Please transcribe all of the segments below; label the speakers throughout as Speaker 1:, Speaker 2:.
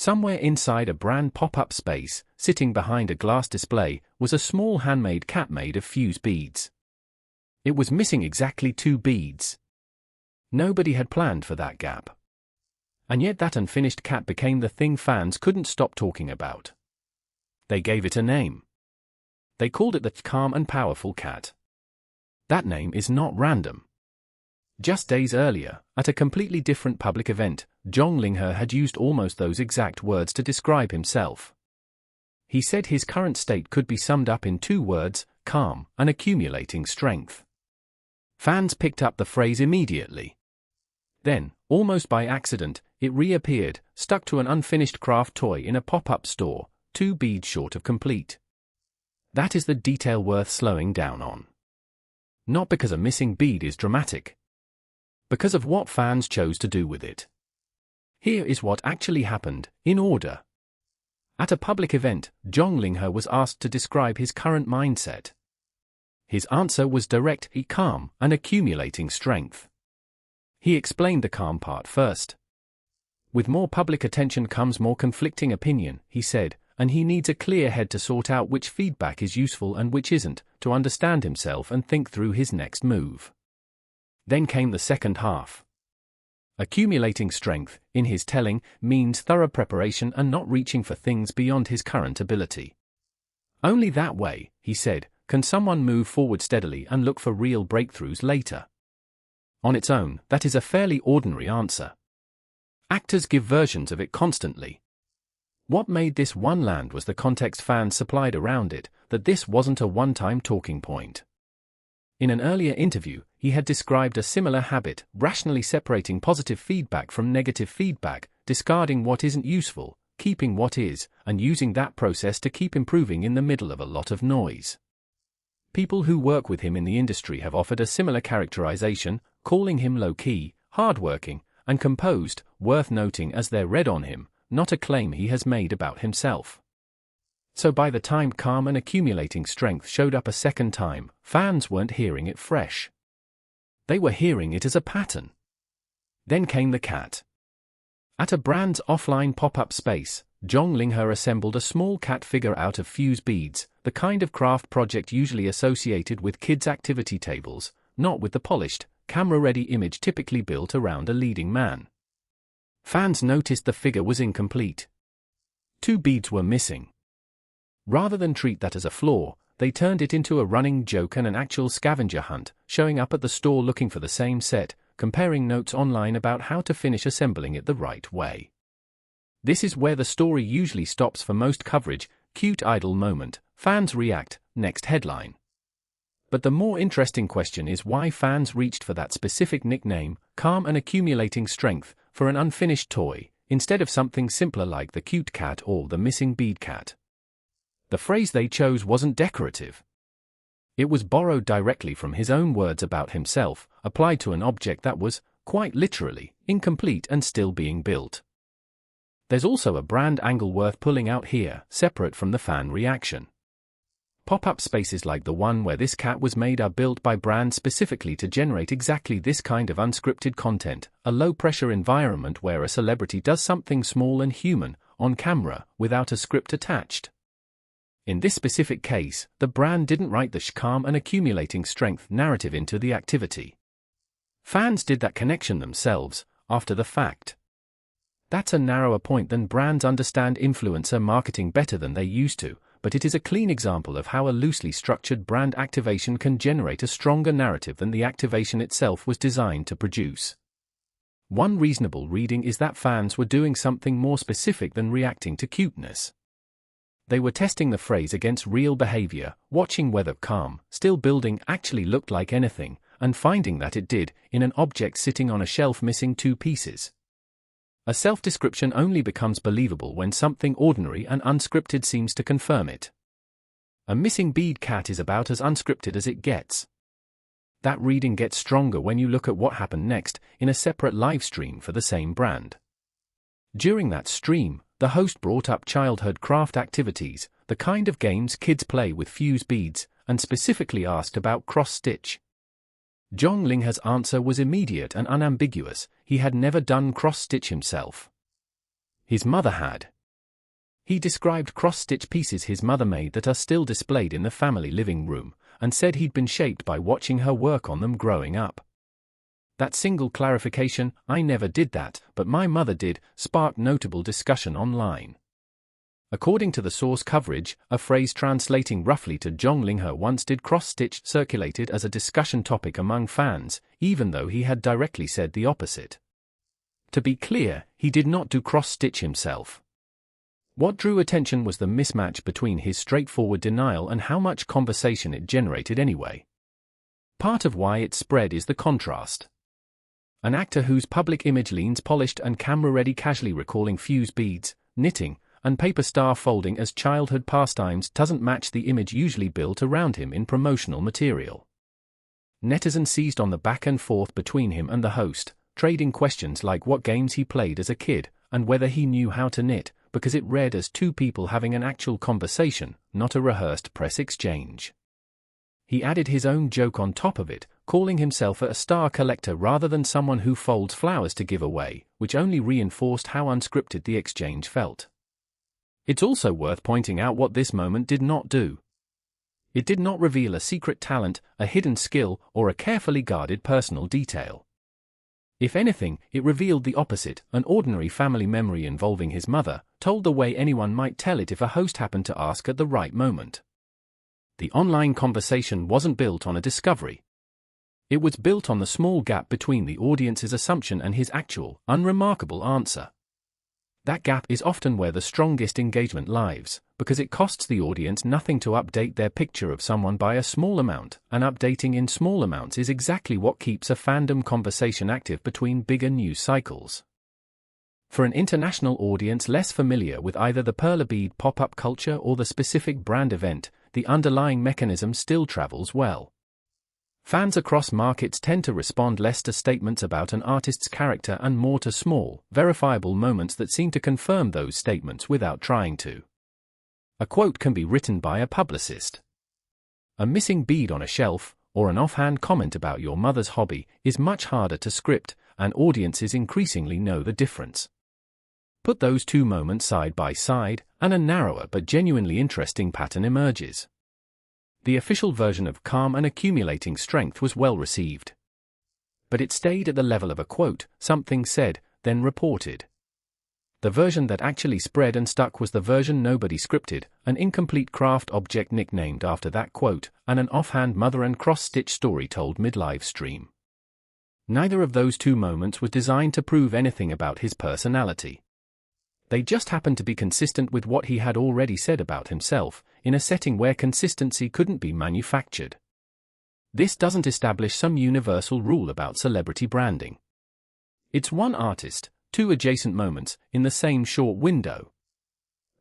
Speaker 1: Somewhere inside a brand pop-up space, sitting behind a glass display, was a small handmade cat made of fuse beads. It was missing exactly 2 beads. Nobody had planned for that gap. And yet that unfinished cat became the thing fans couldn't stop talking about. They gave it a name. They called it the calm and powerful cat. That name is not random. Just days earlier, at a completely different public event, Zhang Linghe had used almost those exact words to describe himself. He said his current state could be summed up in 2 words, calm and accumulating strength. Fans picked up the phrase immediately. Then, almost by accident, it reappeared, stuck to an unfinished craft toy in a pop-up store, 2 beads short of complete. That is the detail worth slowing down on. Not because a missing bead is dramatic. Because of what fans chose to do with it. Here is what actually happened, in order. At a public event, Zhang Linghe was asked to describe his current mindset. His answer was direct, calm and accumulating strength. He explained the calm part first. With more public attention comes more conflicting opinion, he said, and he needs a clear head to sort out which feedback is useful and which isn't, to understand himself and think through his next move. Then came the second half. Accumulating strength, in his telling, means thorough preparation and not reaching for things beyond his current ability. Only that way, he said, can someone move forward steadily and look for real breakthroughs later. On its own, that is a fairly ordinary answer. Actors give versions of it constantly. What made this one land was the context fans supplied around it, that this wasn't a one-time talking point. In an earlier interview, he had described a similar habit, rationally separating positive feedback from negative feedback, discarding what isn't useful, keeping what is, and using that process to keep improving in the middle of a lot of noise. People who work with him in the industry have offered a similar characterization, calling him low-key, hard-working, and composed, worth noting as they're read on him, not a claim he has made about himself. So by the time calm and accumulating strength showed up a second time, fans weren't hearing it fresh. They were hearing it as a pattern. Then came the cat. At a brand's offline pop-up space, Zhang Linghe assembled a small cat figure out of fuse beads, the kind of craft project usually associated with kids' activity tables, not with the polished, camera-ready image typically built around a leading man. Fans noticed the figure was incomplete. 2 beads were missing. Rather than treat that as a flaw, they turned it into a running joke and an actual scavenger hunt, showing up at the store looking for the same set, comparing notes online about how to finish assembling it the right way. This is where the story usually stops for most coverage, cute idle moment, fans react, next headline. But the more interesting question is why fans reached for that specific nickname, calm and accumulating strength, for an unfinished toy, instead of something simpler like the cute cat or the missing bead cat. The phrase they chose wasn't decorative. It was borrowed directly from his own words about himself, applied to an object that was, quite literally, incomplete and still being built. There's also a brand angle worth pulling out here, separate from the fan reaction. Pop-up spaces like the one where this cat was made are built by brands specifically to generate exactly this kind of unscripted content, a low-pressure environment where a celebrity does something small and human, on camera, without a script attached. In this specific case, the brand didn't write the calm and accumulating strength narrative into the activity. Fans did that connection themselves, after the fact. That's a narrower point than brands understand influencer marketing better than they used to, but it is a clean example of how a loosely structured brand activation can generate a stronger narrative than the activation itself was designed to produce. One reasonable reading is that fans were doing something more specific than reacting to cuteness. They were testing the phrase against real behavior, watching whether calm, still building actually looked like anything, and finding that it did, in an object sitting on a shelf missing 2 pieces. A self-description only becomes believable when something ordinary and unscripted seems to confirm it. A missing bead cat is about as unscripted as it gets. That reading gets stronger when you look at what happened next, in a separate live stream for the same brand. During that stream, the host brought up childhood craft activities, the kind of games kids play with fuse beads, and specifically asked about cross-stitch. Zhang Linghe's answer was immediate and unambiguous. He had never done cross-stitch himself. His mother had. He described cross-stitch pieces his mother made that are still displayed in the family living room, and said he'd been shaped by watching her work on them growing up. That single clarification, "I never did that, but my mother did," sparked notable discussion online. According to the source coverage, a phrase translating roughly to "Zhang Linghe once did cross-stitch" circulated as a discussion topic among fans, even though he had directly said the opposite. To be clear, he did not do cross-stitch himself. What drew attention was the mismatch between his straightforward denial and how much conversation it generated anyway. Part of why it spread is the contrast. An actor whose public image leans polished and camera-ready, casually recalling fuse beads, knitting, and paper star folding as childhood pastimes doesn't match the image usually built around him in promotional material. Netizens seized on the back and forth between him and the host, trading questions like what games he played as a kid, and whether he knew how to knit, because it read as two people having an actual conversation, not a rehearsed press exchange. He added his own joke on top of it, calling himself a star collector rather than someone who folds flowers to give away, which only reinforced how unscripted the exchange felt. It's also worth pointing out what this moment did not do. It did not reveal a secret talent, a hidden skill, or a carefully guarded personal detail. If anything, it revealed the opposite, an ordinary family memory involving his mother, told the way anyone might tell it if a host happened to ask at the right moment. The online conversation wasn't built on a discovery. It was built on the small gap between the audience's assumption and his actual, unremarkable answer. That gap is often where the strongest engagement lies, because it costs the audience nothing to update their picture of someone by a small amount, and updating in small amounts is exactly what keeps a fandom conversation active between bigger news cycles. For an international audience less familiar with either the perla-bead pop-up culture or the specific brand event, the underlying mechanism still travels well. Fans across markets tend to respond less to statements about an artist's character and more to small, verifiable moments that seem to confirm those statements without trying to. A quote can be written by a publicist. A missing bead on a shelf, or an offhand comment about your mother's hobby, is much harder to script, and audiences increasingly know the difference. Put those two moments side by side, and a narrower but genuinely interesting pattern emerges. The official version of "calm and accumulating strength" was well received. But it stayed at the level of a quote, something said, then reported. The version that actually spread and stuck was the version nobody scripted, an incomplete craft object nicknamed after that quote, and an offhand mother and cross-stitch story told mid-live stream. Neither of those two moments was designed to prove anything about his personality. They just happened to be consistent with what he had already said about himself, in a setting where consistency couldn't be manufactured. This doesn't establish some universal rule about celebrity branding. It's one artist, two adjacent moments, in the same short window.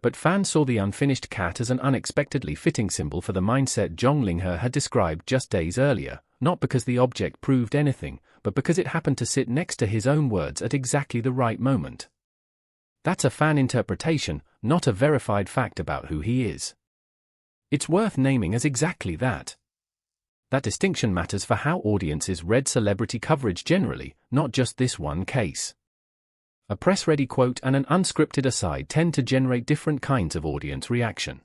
Speaker 1: But fans saw the unfinished cat as an unexpectedly fitting symbol for the mindset Zhang Linghe had described just days earlier, not because the object proved anything, but because it happened to sit next to his own words at exactly the right moment. That's a fan interpretation, not a verified fact about who he is. It's worth naming as exactly that. That distinction matters for how audiences read celebrity coverage generally, not just this one case. A press-ready quote and an unscripted aside tend to generate different kinds of audience reaction.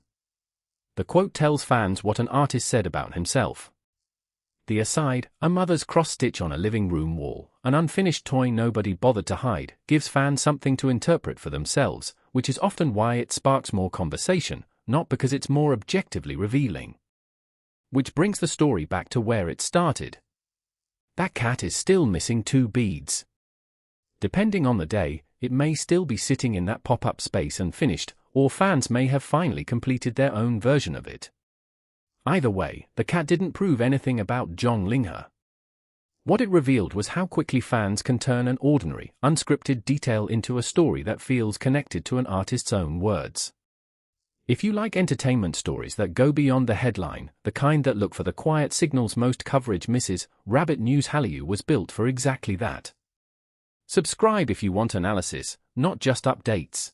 Speaker 1: The quote tells fans what an artist said about himself. The aside, a mother's cross-stitch on a living room wall, an unfinished toy nobody bothered to hide, gives fans something to interpret for themselves, which is often why it sparks more conversation, not because it's more objectively revealing. Which brings the story back to where it started. That cat is still missing two beads. Depending on the day, it may still be sitting in that pop-up space unfinished, or fans may have finally completed their own version of it. Either way, the cat didn't prove anything about Zhang Linghe. What it revealed was how quickly fans can turn an ordinary, unscripted detail into a story that feels connected to an artist's own words. If you like entertainment stories that go beyond the headline, the kind that look for the quiet signals most coverage misses, Rabbit News Hallyu was built for exactly that. Subscribe if you want analysis, not just updates.